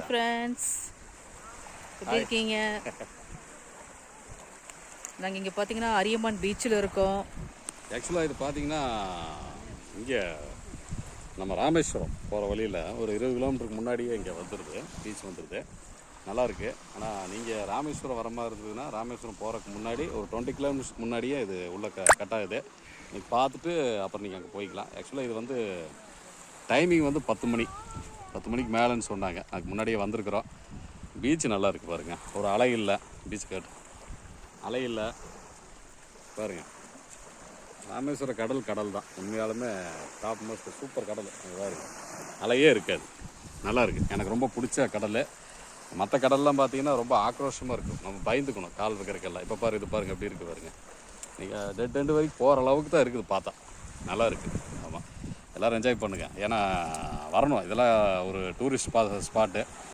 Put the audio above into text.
Friends, எப்படி இருக்கீங்க? நாங்கள் இங்கே பார்த்தீங்கன்னா அரியமான் பீச்சில் இருக்கோம். ஆக்சுவலாக இது பார்த்தீங்கன்னா இங்கே நம்ம ராமேஸ்வரம் போகிற வழியில் ஒரு 20 கிலோமீட்டருக்கு முன்னாடியே இங்கே வந்துடுது, பீச் வந்துடுது. நல்லாயிருக்கு. ஆனால் நீங்கள் ராமேஸ்வரம் வர மாதிரி இருந்ததுன்னா ராமேஸ்வரம் போகிறதுக்கு முன்னாடி ஒரு 20 கிலோமீட்டர்ஸ்க்கு முன்னாடியே இது உள்ள கட் ஆகுது. நீங்கள் பார்த்துட்டு அப்புறம் நீங்கள் அங்கே போய்க்கலாம். ஆக்சுவலாக இது வந்து டைமிங் வந்து 10 மணிக்கு மேலேன்னு சொன்னாங்க. அதுக்கு முன்னாடியே வந்திருக்கிறோம். பீச் நல்லா இருக்குது பாருங்கள். ஒரு அலை இல்லை, பீச் கேட்டு அலை இல்லை பாருங்கள். ராமேஸ்வர கடல் தான் உண்மையாலுமே டாப் மோஸ்ட் சூப்பர் கடல். பாருங்க, அலையே இருக்காது. நல்லா இருக்குது. எனக்கு ரொம்ப பிடிச்ச கடல். மற்ற கடல்லாம் பார்த்தீங்கன்னா ரொம்ப ஆக்ரோஷமாக இருக்கும், நம்ம பயந்துக்கணும் கால் வைக்கிறக்கெல்லாம். இப்போ பாரு, இது பாருங்கள் எப்படி இருக்குது பாருங்கள். நீங்கள் டெட் எண்டு வரைக்கும் போகிற அளவுக்கு தான் இருக்குது பார்த்தா. நல்லா இருக்குது. ஆமாம், எல்லோரும் என்ஜாய் பண்ணுங்கள். ஏன்னா வரணும், இதெல்லாம் ஒரு டூரிஸ்ட் ஸ்பாட்டு.